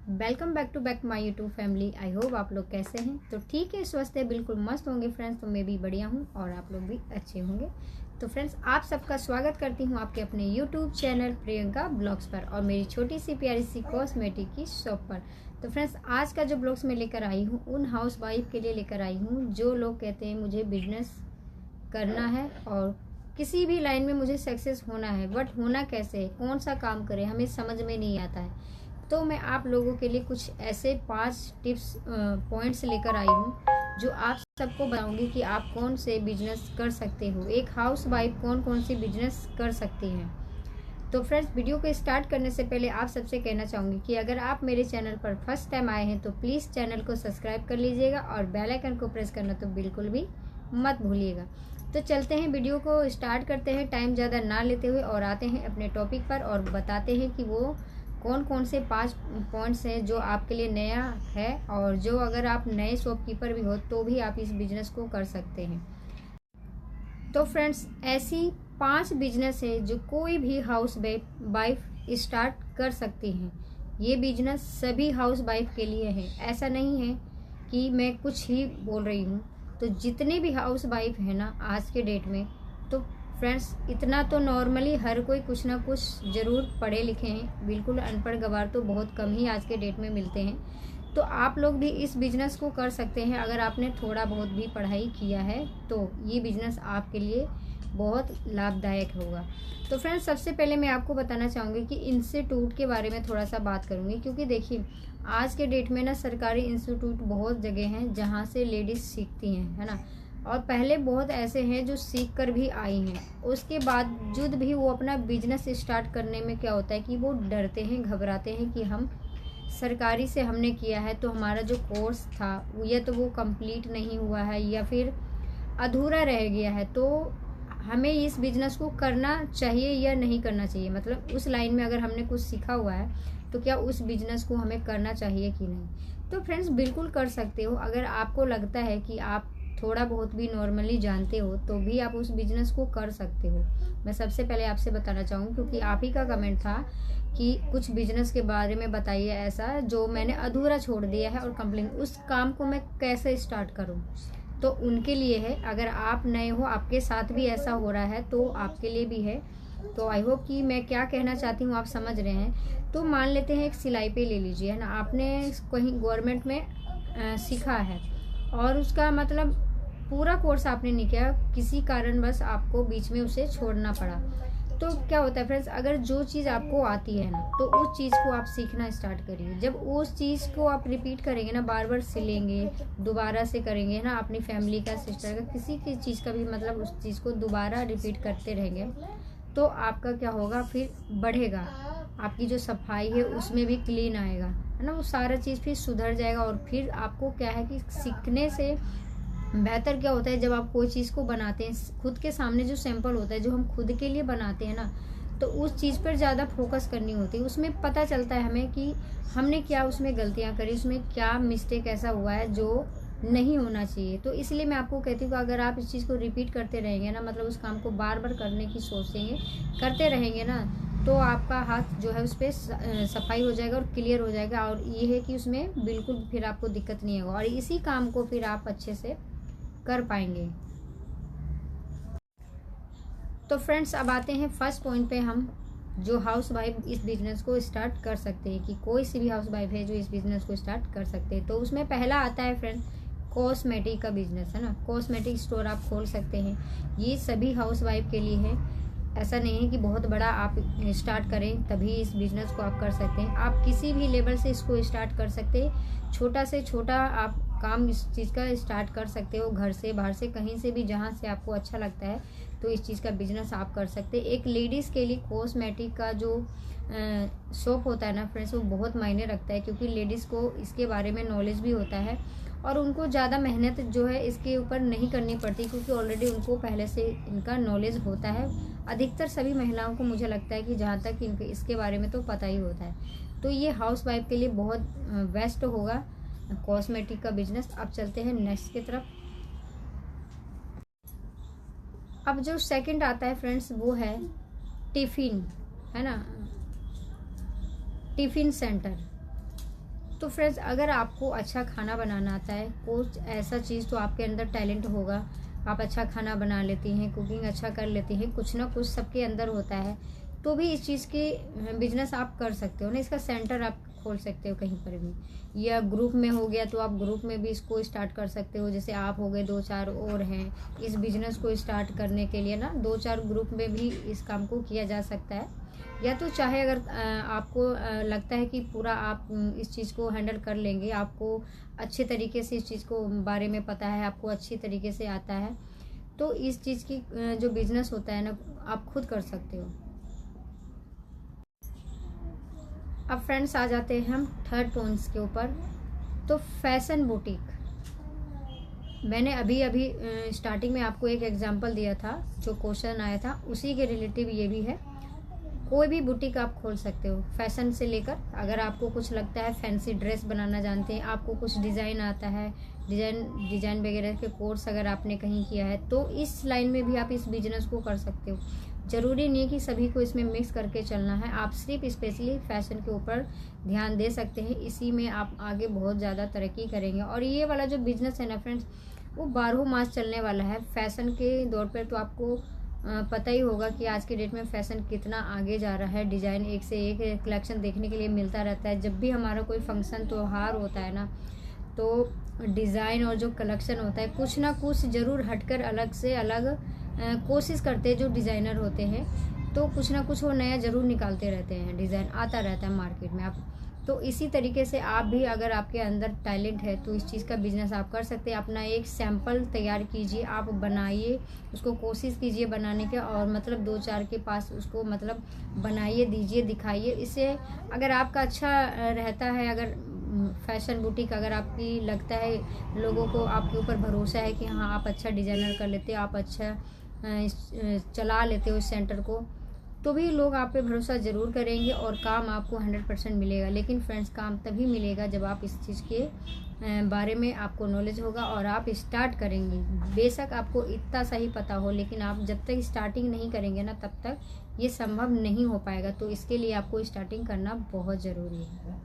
Welcome back my YouTube family. I hope आप लोग कैसे हैं। तो ठीक है, स्वस्थ है, बिल्कुल मस्त होंगे फ्रेंड्स। तो मैं भी बढ़िया हूँ और आप लोग भी अच्छे होंगे। तो फ्रेंड्स, आप सबका स्वागत करती हूँ आपके अपने यूट्यूब चैनल प्रियंका ब्लॉग्स पर और मेरी छोटी सी प्यारी सी कॉस्मेटिक की शॉप पर। तो फ्रेंड्स, आज का जो ब्लॉग्स मैं लेकर आई हूँ उन हाउस वाइफ के लिए लेकर आई हूँ जो लोग कहते हैं मुझे बिजनेस करना है और किसी भी लाइन में मुझे सक्सेस होना है, बट होना कैसे है, कौन सा काम करें, हमें समझ में नहीं आता है। तो मैं आप लोगों के लिए कुछ ऐसे 5 टिप्स पॉइंट्स लेकर आई हूँ जो आप सबको बताऊंगी कि आप कौन से बिजनेस कर सकते हो। एक हाउस वाइफ कौन कौन सी बिजनेस कर सकती हैं। तो फ्रेंड्स, वीडियो को स्टार्ट करने से पहले आप सबसे कहना चाहूँगी कि अगर आप मेरे चैनल पर फर्स्ट टाइम आए हैं तो प्लीज़ चैनल को सब्सक्राइब कर लीजिएगा और बेल आइकन को प्रेस करना तो बिल्कुल भी मत भूलिएगा। तो चलते हैं, वीडियो को स्टार्ट करते हैं टाइम ज़्यादा ना लेते हुए और आते हैं अपने टॉपिक पर और बताते हैं कि वो कौन कौन से 5 पॉइंट्स हैं जो आपके लिए नया है और जो अगर आप नए शॉपकीपर भी हो तो भी आप इस बिज़नेस को कर सकते हैं। तो फ्रेंड्स, ऐसी 5 बिजनेस है जो कोई भी हाउस वाइफ स्टार्ट कर सकती हैं। ये बिजनेस सभी हाउस वाइफ के लिए है। ऐसा नहीं है कि मैं कुछ ही बोल रही हूँ। तो जितने भी हाउस वाइफ है ना आज के डेट में, तो फ्रेंड्स इतना तो नॉर्मली हर कोई कुछ ना कुछ ज़रूर पढ़े लिखे हैं। बिल्कुल अनपढ़ गवार तो बहुत कम ही आज के डेट में मिलते हैं। तो आप लोग भी इस बिज़नेस को कर सकते हैं अगर आपने थोड़ा बहुत भी पढ़ाई किया है तो ये बिज़नेस आपके लिए बहुत लाभदायक होगा। तो फ्रेंड्स, सबसे पहले मैं आपको बताना चाहूँगी कि इंस्टीट्यूट के बारे में थोड़ा सा बात करूँगी, क्योंकि देखिए आज के डेट में ना सरकारी इंस्टीट्यूट बहुत जगह हैं जहाँ से लेडीज़ सीखती हैं, है ना। और पहले बहुत ऐसे हैं जो सीख कर भी आई हैं, उसके बावजूद भी वो अपना बिजनेस स्टार्ट करने में क्या होता है कि वो डरते हैं, घबराते हैं कि हम सरकारी से हमने किया है तो हमारा जो कोर्स था या तो वो कंप्लीट नहीं हुआ है या फिर अधूरा रह गया है, तो हमें इस बिज़नेस को करना चाहिए या नहीं करना चाहिए। मतलब उस लाइन में अगर हमने कुछ सीखा हुआ है तो क्या उस बिज़नेस को हमें करना चाहिए कि नहीं। तो फ्रेंड्स, बिल्कुल कर सकते हो। अगर आपको लगता है कि आप थोड़ा बहुत भी नॉर्मली जानते हो तो भी आप उस बिज़नेस को कर सकते हो। मैं सबसे पहले आपसे बताना चाहूँगी, क्योंकि आप ही का कमेंट था कि कुछ बिजनेस के बारे में बताइए ऐसा जो मैंने अधूरा छोड़ दिया है और कंप्लीट उस काम को मैं कैसे स्टार्ट करूं। तो उनके लिए है। अगर आप नए हो, आपके साथ भी ऐसा हो रहा है तो आपके लिए भी है। तो आई होप कि मैं क्या कहना चाहती हूँ आप समझ रहे हैं। तो मान लेते हैं एक सिलाई पे ले लीजिए, है ना। आपने कहीं गवर्नमेंट में सीखा है और उसका मतलब पूरा कोर्स आपने नहीं किया, किसी कारणवश आपको बीच में उसे छोड़ना पड़ा। तो क्या होता है फ्रेंड्स, अगर जो चीज़ आपको आती है ना तो उस चीज़ को आप सीखना स्टार्ट करिए। जब उस चीज़ को आप रिपीट करेंगे ना, बार बार सिलेंगे, दोबारा से करेंगे ना, अपनी फैमिली का, सिस्टर का, किसी की चीज़ का भी मतलब उस चीज़ को दोबारा रिपीट करते रहेंगे तो आपका क्या होगा, फिर बढ़ेगा। आपकी जो सफाई है उसमें भी क्लीन आएगा, है ना। वो सारा चीज़ फिर सुधर जाएगा और फिर आपको क्या है कि सीखने से बेहतर क्या होता है, जब आप कोई चीज़ को बनाते हैं खुद के सामने जो सैंपल होता है जो हम खुद के लिए बनाते हैं ना, तो उस चीज़ पर ज़्यादा फोकस करनी होती है। उसमें पता चलता है हमें कि हमने क्या उसमें गलतियाँ करी, उसमें क्या मिस्टेक ऐसा हुआ है जो नहीं होना चाहिए। तो इसलिए मैं आपको कहती हूँ कि अगर आप इस चीज़ को रिपीट करते रहेंगे ना, मतलब उस काम को बार बार करने की सोचेंगे, करते रहेंगे ना, तो आपका हाथ जो है उस पर सफाई हो जाएगा और क्लियर हो जाएगा। और ये है कि उसमें बिल्कुल फिर आपको दिक्कत नहीं होगा और इसी काम को फिर आप अच्छे से कर पाएंगे। तो फ्रेंड्स, अब आते हैं फर्स्ट पॉइंट पे, हम जो हाउस वाइफ इस बिज़नेस को स्टार्ट कर सकते हैं, कि कोई सी भी हाउस वाइफ है जो इस बिज़नेस को स्टार्ट कर सकते हैं। तो उसमें पहला आता है फ्रेंड्स कॉस्मेटिक का बिज़नेस, है ना। कॉस्मेटिक स्टोर आप खोल सकते हैं। ये सभी हाउस वाइफ के लिए है। ऐसा नहीं है कि बहुत बड़ा आप स्टार्ट करें तभी इस बिज़नेस को आप कर सकते हैं। आप किसी भी लेवल से इसको स्टार्ट कर सकते हैं। छोटा से छोटा आप काम इस चीज़ का स्टार्ट कर सकते हो, घर से, बाहर से, कहीं से भी, जहाँ से आपको अच्छा लगता है तो इस चीज़ का बिजनेस आप कर सकते हैं। एक लेडीज़ के लिए कॉस्मेटिक का जो शॉप होता है ना फ्रेंड्स, वो बहुत मायने रखता है, क्योंकि लेडीज़ को इसके बारे में नॉलेज भी होता है और उनको ज़्यादा मेहनत जो है इसके ऊपर नहीं करनी पड़ती, क्योंकि ऑलरेडी उनको पहले से इनका नॉलेज होता है। अधिकतर सभी महिलाओं को मुझे लगता है कि जहाँ तक इनके इसके बारे में तो पता ही होता है। तो ये हाउस वाइफ के लिए बहुत बेस्ट होगा कॉस्मेटिक का बिजनेस। अब चलते हैं नेक्स्ट की तरफ। अब जो सेकंड आता है फ्रेंड्स वो है टिफ़िन, है ना, टिफ़िन सेंटर। तो फ्रेंड्स, अगर आपको अच्छा खाना बनाना आता है, कुछ ऐसा चीज़ तो आपके अंदर टैलेंट होगा, आप अच्छा खाना बना लेती हैं, कुकिंग अच्छा कर लेती हैं, कुछ ना कुछ सबके अंदर होता है, तो भी इस चीज़ की बिजनेस आप कर सकते हो ना। इसका सेंटर आप खोल सकते हो कहीं पर भी, या ग्रुप में हो गया तो आप ग्रुप में भी इसको स्टार्ट कर सकते हो। जैसे आप हो गए, 2-4 और हैं, इस बिजनेस को स्टार्ट करने के लिए ना 2-4 ग्रुप में भी इस काम को किया जा सकता है। या तो चाहे अगर आपको लगता है कि पूरा आप इस चीज़ को हैंडल कर लेंगे, आपको अच्छे तरीके से इस चीज़ को बारे में पता है, आपको अच्छी तरीके से आता है, तो इस चीज़ की जो बिजनेस होता है ना, आप खुद कर सकते हो। अब फ्रेंड्स आ जाते हैं हम थर्ड पॉइंट्स के ऊपर। तो फैशन बुटीक, मैंने अभी अभी स्टार्टिंग में आपको एक एग्जांपल दिया था, जो क्वेश्चन आया था उसी के रिलेटिव ये भी है। कोई भी बुटीक आप खोल सकते हो, फैशन से लेकर, अगर आपको कुछ लगता है फैंसी ड्रेस बनाना जानते हैं, आपको कुछ डिज़ाइन आता है, डिज़ाइन वगैरह के कोर्स अगर आपने कहीं किया है, तो इस लाइन में भी आप इस बिजनेस को कर सकते हो। ज़रूरी नहीं है कि सभी को इसमें मिक्स करके चलना है, आप सिर्फ स्पेशली फैशन के ऊपर ध्यान दे सकते हैं, इसी में आप आगे बहुत ज़्यादा तरक्की करेंगे। और ये वाला जो बिज़नेस है ना फ्रेंड्स, वो 12 मास चलने वाला है। फैशन के दौर पर तो आपको पता ही होगा कि आज के डेट में फ़ैशन कितना आगे जा रहा है। डिज़ाइन एक से एक कलेक्शन देखने के लिए मिलता रहता है। जब भी हमारा कोई फंक्शन त्यौहार होता है ना, तो डिज़ाइन और जो कलेक्शन होता है, कुछ ना कुछ ज़रूर हटकर अलग से अलग कोशिश करते हैं जो डिज़ाइनर होते हैं, तो कुछ ना कुछ वो नया ज़रूर निकालते रहते हैं, डिज़ाइन आता रहता है मार्केट में। आप तो इसी तरीके से आप भी, अगर आपके अंदर टैलेंट है, तो इस चीज़ का बिजनेस आप कर सकते हैं। अपना एक सैंपल तैयार कीजिए, आप बनाइए, उसको कोशिश कीजिए बनाने के, और मतलब 2-4 के पास उसको मतलब बनाइए, दीजिए, दिखाइए। इससे अगर आपका अच्छा रहता है, अगर फैशन बुटीक अगर आपकी लगता है, लोगों को आपके ऊपर भरोसा है कि हाँ आप अच्छा डिज़ाइनर कर लेते हो, आप अच्छा चला लेते हो इस सेंटर को, तो भी लोग आप पे भरोसा ज़रूर करेंगे और काम आपको 100% मिलेगा। लेकिन फ्रेंड्स, काम तभी मिलेगा जब आप इस चीज़ के बारे में आपको नॉलेज होगा और आप स्टार्ट करेंगे। बेशक आपको इतना सा ही पता हो, लेकिन आप जब तक स्टार्टिंग नहीं करेंगे ना, तब तक ये संभव नहीं हो पाएगा। तो इसके लिए आपको स्टार्टिंग करना बहुत ज़रूरी है।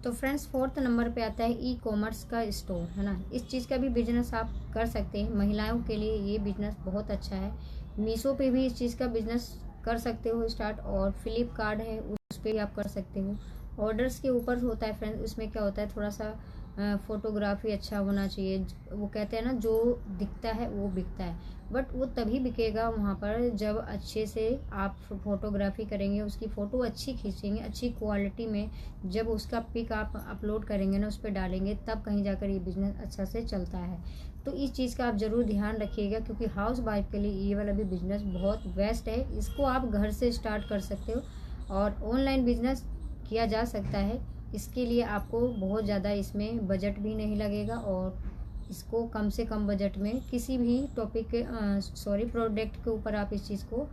तो फ्रेंड्स, 4th नंबर पे आता है ई कॉमर्स का स्टोर, है ना। इस चीज़ का भी बिजनेस आप कर सकते हैं। महिलाओं के लिए ये बिजनेस बहुत अच्छा है। मीशो पे भी इस चीज़ का बिजनेस कर सकते हो स्टार्ट, और फ्लिपकार्ट है उस पर भी आप कर सकते हो। ऑर्डर्स के ऊपर होता है फ्रेंड्स, उसमें क्या होता है, थोड़ा सा फोटोग्राफी अच्छा होना चाहिए। वो कहते हैं ना, जो दिखता है वो बिकता है, बट वो तभी बिकेगा वहाँ पर जब अच्छे से आप फोटोग्राफी करेंगे, उसकी फ़ोटो अच्छी खींचेंगे, अच्छी क्वालिटी में, जब उसका पिक आप अपलोड करेंगे ना, उस पर डालेंगे, तब कहीं जाकर ये बिज़नेस अच्छा से चलता है। तो इस चीज़ का आप ज़रूर ध्यान रखिएगा, क्योंकि हाउस वाइफ के लिए ये वाला भी बिज़नेस बहुत बेस्ट है। इसको आप घर से स्टार्ट कर सकते हो और ऑनलाइन बिज़नेस किया जा सकता है। इसके लिए आपको बहुत ज़्यादा इसमें बजट भी नहीं लगेगा, और इसको कम से कम बजट में किसी भी टॉपिक के प्रोडक्ट के ऊपर आप इस चीज़ को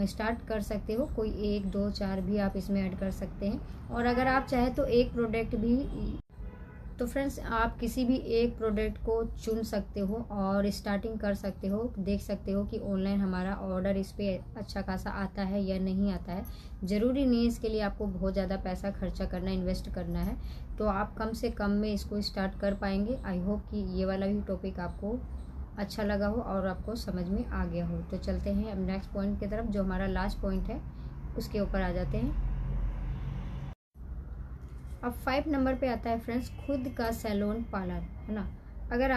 स्टार्ट कर सकते हो। कोई 1, 2, 4 भी आप इसमें ऐड कर सकते हैं, और अगर आप चाहे तो एक प्रोडक्ट भी, तो फ्रेंड्स आप किसी भी एक प्रोडक्ट को चुन सकते हो और स्टार्टिंग कर सकते हो। देख सकते हो कि ऑनलाइन हमारा ऑर्डर इस पर अच्छा खासा आता है या नहीं आता है। ज़रूरी नहीं है इसके लिए आपको बहुत ज़्यादा पैसा खर्चा करना, इन्वेस्ट करना है, तो आप कम से कम में इसको स्टार्ट कर पाएंगे। आई होप कि ये वाला भी टॉपिक आपको अच्छा लगा हो और आपको समझ में आ गया हो। तो चलते हैं अब नेक्स्ट पॉइंट की तरफ, जो हमारा लास्ट पॉइंट है, उसके ऊपर आ जाते हैं। अब 5 नंबर पे आता है फ्रेंड्स, खुद का सैलून पार्लर, है ना। अगर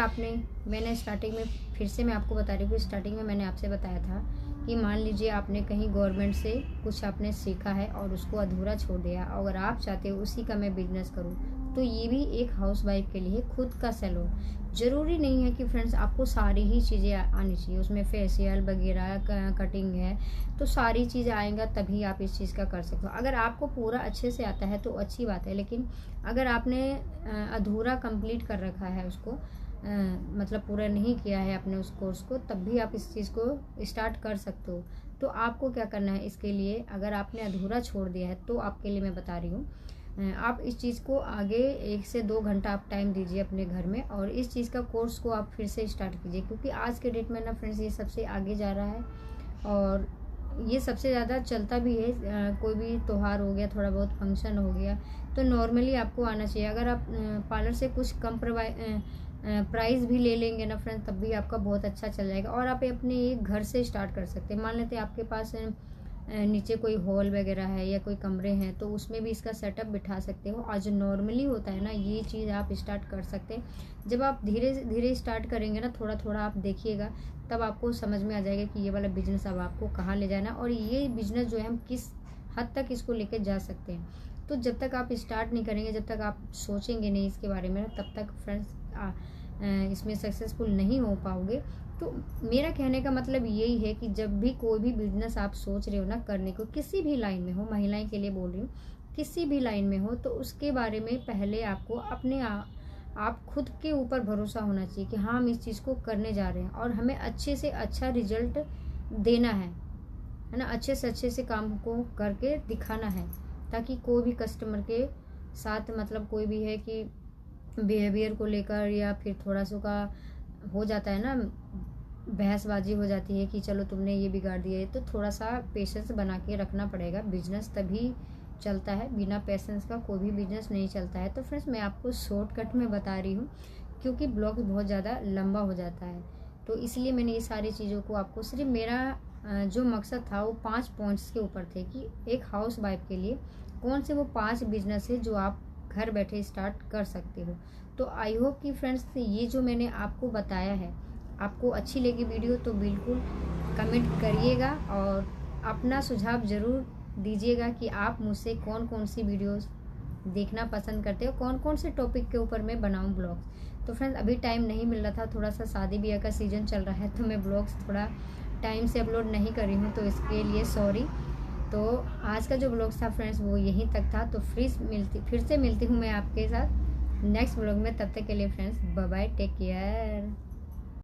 मैंने स्टार्टिंग में, फिर से मैं आपको बता रही हूँ कि स्टार्टिंग में मैंने आपसे बताया था कि मान लीजिए आपने कहीं गवर्नमेंट से कुछ आपने सीखा है और उसको अधूरा छोड़ दिया, अगर आप चाहते हो उसी का मैं बिजनेस करूँ, तो ये भी एक हाउस वाइफ के लिए खुद का सैलून। ज़रूरी नहीं है कि फ्रेंड्स आपको सारी ही चीज़ें आनी चाहिए, उसमें फेशियल वगैरह, कटिंग है, तो सारी चीज़ें आएंगा तभी आप इस चीज़ का कर सकते हो। अगर आपको पूरा अच्छे से आता है तो अच्छी बात है, लेकिन अगर आपने अधूरा कंप्लीट कर रखा है उसको, मतलब पूरा नहीं किया है आपने उस कोर्स को, तब भी आप इस चीज़ को स्टार्ट कर सकते हो। तो आपको क्या करना है इसके लिए, अगर आपने अधूरा छोड़ दिया है तो आपके लिए मैं बता रही हूँ, आप इस चीज़ को आगे 1 से 2 घंटा आप टाइम दीजिए अपने घर में, और इस चीज़ का कोर्स को आप फिर से स्टार्ट कीजिए, क्योंकि आज के डेट में ना फ्रेंड्स ये सबसे आगे जा रहा है। और ये सबसे ज़्यादा चलता भी है। कोई भी त्योहार हो गया, थोड़ा बहुत फंक्शन हो गया, तो नॉर्मली आपको आना चाहिए। अगर आप पार्लर से कुछ कम प्राइस भी ले लेंगे ना फ्रेंड्स, तब भी आपका बहुत अच्छा चल जाएगा। और आप अपने एक घर से स्टार्ट कर सकते हैं। मान लेते हैं आपके पास नीचे कोई हॉल वगैरह है या कोई कमरे हैं, तो उसमें भी इसका सेटअप बिठा सकते हो। और जो नॉर्मली होता है ना, ये चीज़ आप स्टार्ट कर सकते हैं। जब आप धीरे धीरे स्टार्ट करेंगे ना, थोड़ा थोड़ा आप देखिएगा, तब आपको समझ में आ जाएगा कि ये वाला बिजनेस अब आपको कहाँ ले जाना, और ये बिजनेस जो है हम किस हद तक इसको लेके जा सकते हैं। तो जब तक आप स्टार्ट नहीं करेंगे, जब तक आप सोचेंगे नहीं इसके बारे में, तब तक फ्रेंड्स इसमें सक्सेसफुल नहीं हो पाओगे। तो मेरा कहने का मतलब यही है कि जब भी कोई भी बिजनेस आप सोच रहे हो ना करने को, किसी भी लाइन में हो, महिलाएं के लिए बोल रही हूँ, किसी भी लाइन में हो, तो उसके बारे में पहले आपको अपने आप खुद के ऊपर भरोसा होना चाहिए कि हाँ, हम इस चीज़ को करने जा रहे हैं और हमें अच्छे से अच्छा रिजल्ट देना है ना। अच्छे से अच्छे से काम को करके दिखाना है, ताकि कोई भी कस्टमर के साथ, मतलब कोई भी है कि बिहेवियर को लेकर या फिर थोड़ा सा का हो जाता है ना, बहसबाजी हो जाती है कि चलो तुमने ये बिगाड़ दिया है, तो थोड़ा सा पेशेंस बना के रखना पड़ेगा। बिजनेस तभी चलता है, बिना पेशेंस का कोई भी बिजनेस नहीं चलता है। तो फ्रेंड्स, मैं आपको शॉर्टकट में बता रही हूँ, क्योंकि ब्लॉग बहुत ज़्यादा लंबा हो जाता है, तो इसलिए मैंने ये सारी चीज़ों को आपको, सिर्फ मेरा जो मकसद था वो 5 पॉइंट्स के ऊपर थे कि एक हाउस वाइफ के लिए कौन से वो 5 बिजनेस है जो आप घर बैठे स्टार्ट कर सकते हो। तो आई होप कि फ्रेंड्स, ये जो मैंने आपको बताया है, आपको अच्छी लगी वीडियो तो बिल्कुल कमेंट करिएगा और अपना सुझाव ज़रूर दीजिएगा कि आप मुझसे कौन कौन सी वीडियोस देखना पसंद करते हो, कौन कौन से टॉपिक के ऊपर मैं बनाऊं ब्लॉग्स। तो फ्रेंड्स, अभी टाइम नहीं मिल रहा था, थोड़ा सा शादी ब्याह का सीज़न चल रहा है, तो मैं ब्लॉग्स थोड़ा टाइम से अपलोड नहीं करी हूँ, तो इसके लिए सॉरी। तो आज का जो ब्लॉग था फ्रेंड्स, वो यहीं तक था। तो फिर से मिलती हूँ मैं आपके साथ नेक्स्ट ब्लॉग में। तब तक के लिए friends, bye bye, take care.